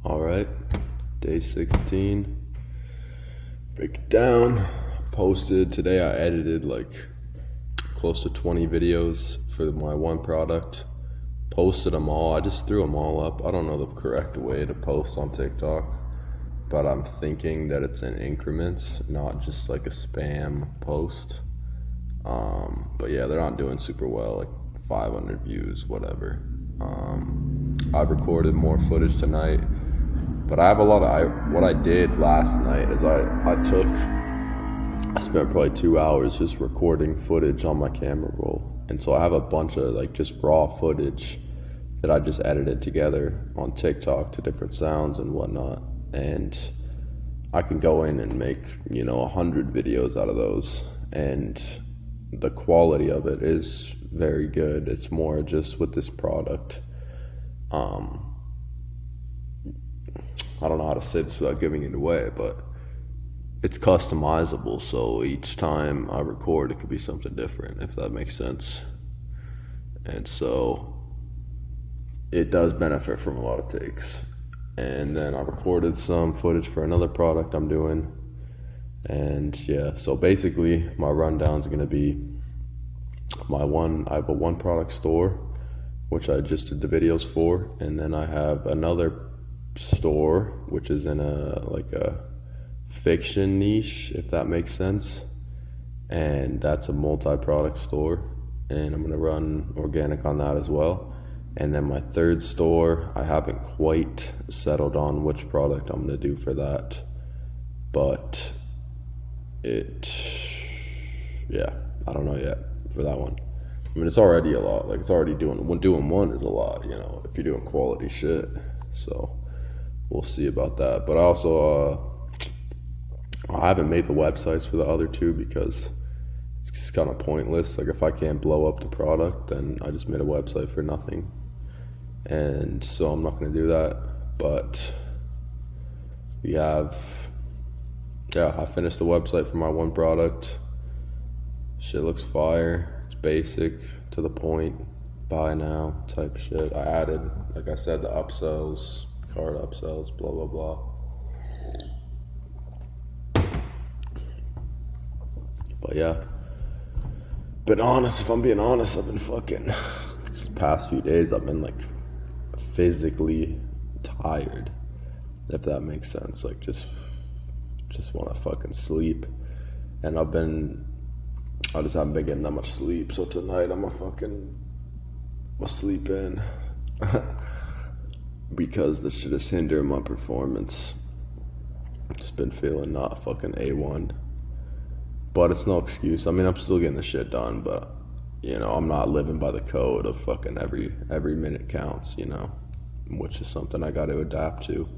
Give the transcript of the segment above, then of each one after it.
All right, day 16. Break it down. Posted today. I edited like close to 20 videos for my one product. Posted them all. I just threw them all up. I don't know the correct way to post on TikTok, but I'm thinking that it's in increments, not just like a spam post. But yeah, they're not doing super well, like 500 views, whatever. I recorded more footage tonight, but I have a lot of, what I did last night is I spent probably 2 hours just recording footage on my camera roll. And so I have a bunch of like just raw footage that I just edited together on TikTok to different sounds and whatnot. And I can go in and make, 100 videos out of those. And the quality of it is very good. It's more just with this product. I don't know how to say this without giving it away, but it's customizable. So each time I record, it could be something different, if that makes sense. And so it does benefit from a lot of takes. And then I recorded some footage for another product I'm doing. And yeah, so basically my rundown is going to be I have a one product store, which I just did the videos for. And then I have another store, which is in a fiction niche, if that makes sense. And that's a multi-product store. And I'm going to run organic on that as well. And then my third store, I haven't quite settled on which product I'm going to do for that. But I don't know yet for that one. I mean, it's already a lot. Like, it's already doing one is a lot, if you're doing quality shit. So we'll see about that. But I also, I haven't made the websites for the other two because it's just kind of pointless. Like, if I can't blow up the product, then I just made a website for nothing. And so I'm not going to do that. But I finished the website for my one product. Shit looks fire. It's basic, to the point, buy now type shit. I added, like I said, the upsells, card upsells, blah, blah, blah. But yeah. But honest, if I'm being honest, I've been fucking, these past few days, I've been like physically tired, if that makes sense. Like, just want to fucking sleep. And I just haven't been getting that much sleep. So tonight I'm gonna sleep in because this shit is hindering my performance. Just been feeling not fucking A1. But it's no excuse. I mean, I'm still getting the shit done, but I'm not living by the code of fucking every minute counts, which is something I got to adapt to.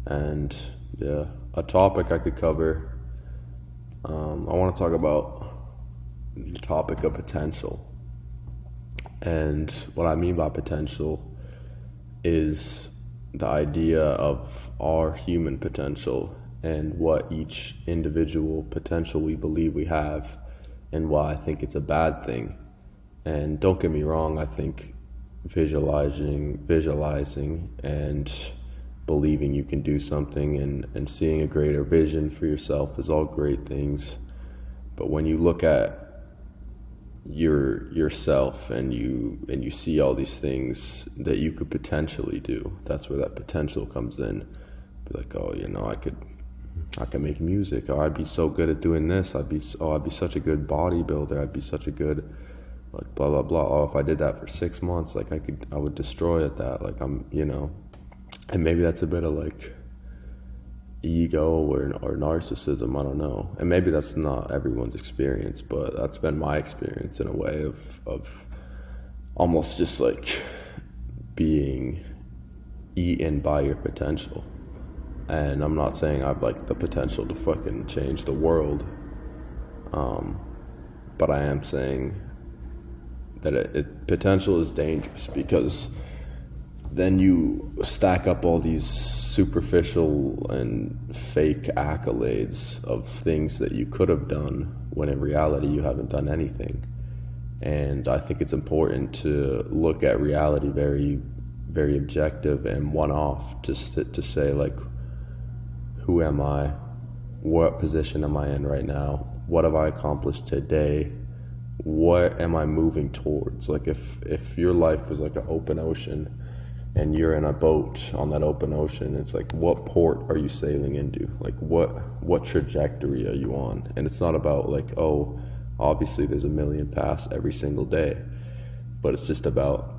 And yeah, a topic I could cover. I want to talk about the topic of potential. And what I mean by potential is the idea of our human potential and what each individual potential we believe we have, and why I think it's a bad thing. And don't get me wrong, I think visualizing and believing you can do something and seeing a greater vision for yourself is all great things. But when you look at yourself and you see all these things that you could potentially do, that's where that potential comes in. Be like, I could make music, or I'd be so good at doing this, I'd be such a good bodybuilder, I'd be such a good, like, blah blah blah. Oh, if I did that for 6 months, like I would destroy at that. Like, and maybe that's a bit of like ego or narcissism, I don't know. And maybe that's not everyone's experience, but that's been my experience in a way of almost just like being eaten by your potential. And I'm not saying I've like the potential to fucking change the world, but I am saying that potential is dangerous, because then you stack up all these superficial and fake accolades of things that you could have done, when in reality you haven't done anything. And I think it's important to look at reality very very objective and one-off, just to say like, who am I? What position am I in right now? What have I accomplished today? What am I moving towards? Like if your life was like an open ocean and you're in a boat on that open ocean, it's like, what port are you sailing into? Like what trajectory are you on? And it's not about like, oh, obviously there's a million paths every single day, but it's just about,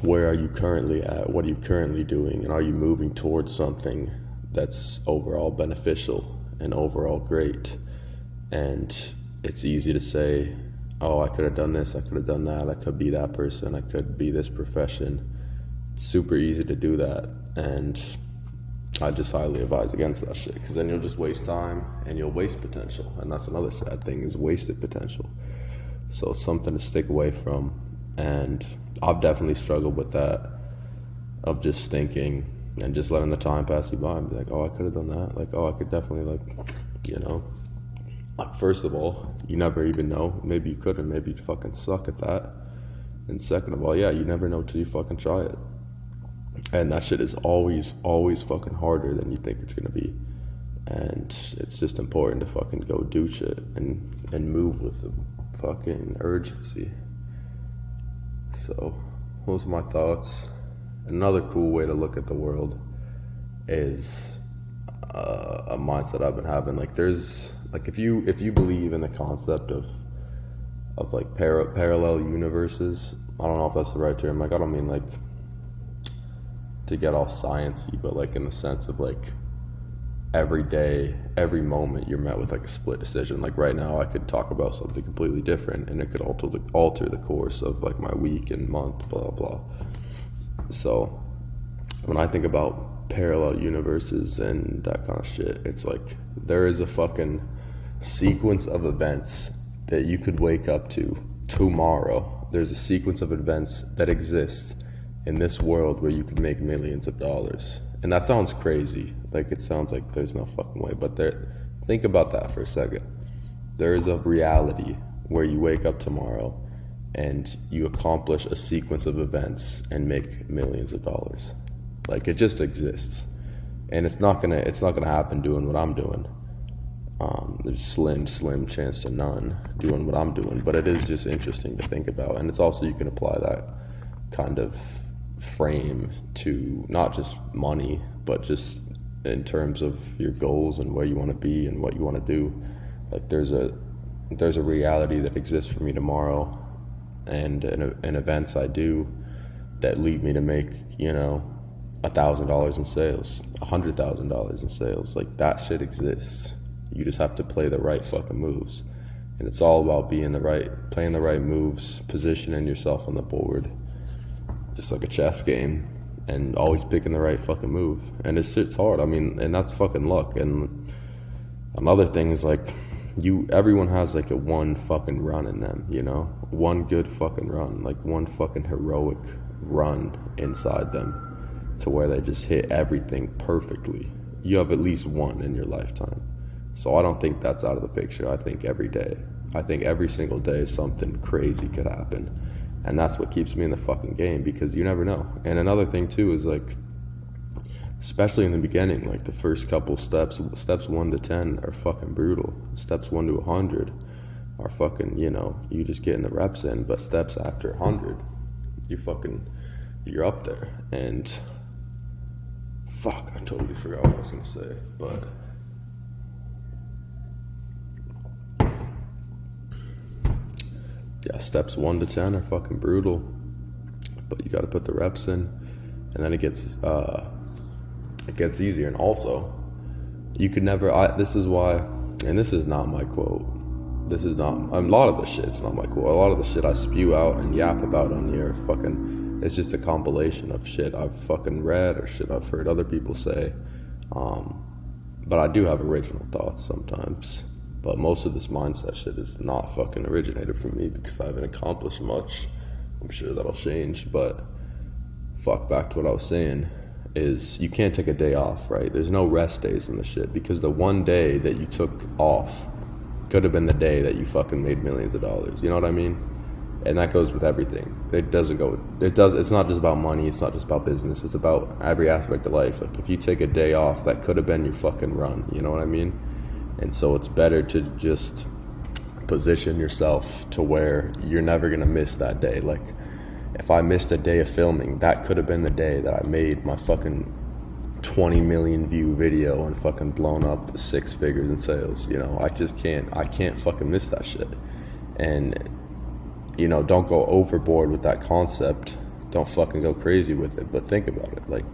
where are you currently at? What are you currently doing? And are you moving towards something that's overall beneficial and overall great? And it's easy to say, oh, I could have done this, I could have done that, I could be that person, I could be this profession. It's super easy to do that, and I just highly advise against that shit, because then you'll just waste time and you'll waste potential, and that's another sad thing, is wasted potential. So it's something to stick away from, and I've definitely struggled with that, of just thinking and just letting the time pass you by and be like, oh, I could have done that, like, oh, I could definitely, like, you know, like, first of all, you never even know. Maybe you could, and maybe you fucking suck at that. And second of all, yeah, you never know till you fucking try it. And that shit is always fucking harder than you think it's gonna be. And it's just important to fucking go do shit and move with the fucking urgency. So those are my thoughts. Another cool way to look at the world is a mindset I've been having. Like, there's like, if you believe in the concept of like parallel universes, I don't know if that's the right term. Like, I don't mean like to get all sciencey, but like in the sense of like, every day, every moment, you're met with like a split decision. Like right now, I could talk about something completely different, and it could alter the course of like my week and month, blah blah. So when I think about parallel universes and that kind of shit, it's like, there is a fucking sequence of events that you could wake up to tomorrow. There's a sequence of events that exist in this world where you could make millions of dollars. And that sounds crazy. Like, it sounds like there's no fucking way, but think about that for a second. There is a reality where you wake up tomorrow and you accomplish a sequence of events and make millions of dollars. Like, it just exists. And it's not gonna happen doing what I'm doing. There's slim chance to none doing what I'm doing, but it is just interesting to think about. And it's also, you can apply that kind of frame to not just money, but just in terms of your goals and where you want to be and what you want to do. Like, there's a reality that exists for me tomorrow, and in events I do that lead me to make, you know, $1,000 in sales, $100,000 in sales. Like, that shit exists. You just have to play the right fucking moves, and it's all about playing the right moves, positioning yourself on the board, just like a chess game, and always picking the right fucking move. And it's hard. I mean, and that's fucking luck. And another thing is, like, everyone has like a one fucking run in them, you know, one good fucking run, like one fucking heroic run inside them, to where they just hit everything perfectly. You have at least one in your lifetime. So I don't think that's out of the picture. I think every single day something crazy could happen. And that's what keeps me in the fucking game, because you never know. And another thing too is, like, especially in the beginning, like the first couple steps 1 to 10 are fucking brutal. Steps 1 to 100 are fucking, you know, you just getting the reps in. But steps after 100, you're up there. And fuck, I totally forgot what I was gonna say, but yeah, steps 1 to 10 are fucking brutal, but you got to put the reps in, and then it gets easier. And also, you could never. This is why, and this is not my quote. This is not a lot of the shit's not my quote. A lot of the shit I spew out and yap about on here, it's just a compilation of shit I've fucking read or shit I've heard other people say. But I do have original thoughts sometimes. But most of this mindset shit is not fucking originated from me, because I haven't accomplished much. I'm sure that'll change, but fuck, back to what I was saying, is you can't take a day off, right? There's no rest days in the shit, because the one day that you took off could have been the day that you fucking made millions of dollars. You know what I mean? And that goes with everything. It's not just about money, it's not just about business, it's about every aspect of life. Like if you take a day off, that could have been your fucking run, you know what I mean? And so it's better to just position yourself to where you're never gonna miss that day. Like if I missed a day of filming, that could have been the day that I made my fucking 20 million view video and fucking blown up 6 figures in sales. You know, I can't fucking miss that shit. And you know, don't go overboard with that concept. Don't fucking go crazy with it, but think about it. Like,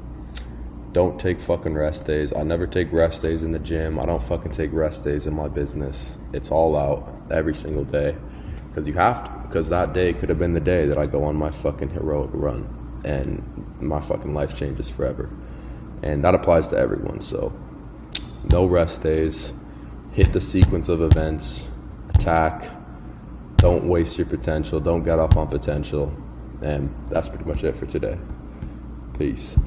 don't take fucking rest days. I never take rest days in the gym. I don't fucking take rest days in my business. It's all out every single day, because you have to, because that day could have been the day that I go on my fucking heroic run and my fucking life changes forever. And that applies to everyone. So no rest days, hit the sequence of events, attack. Don't waste your potential. Don't get off on potential. And that's pretty much it for today. Peace.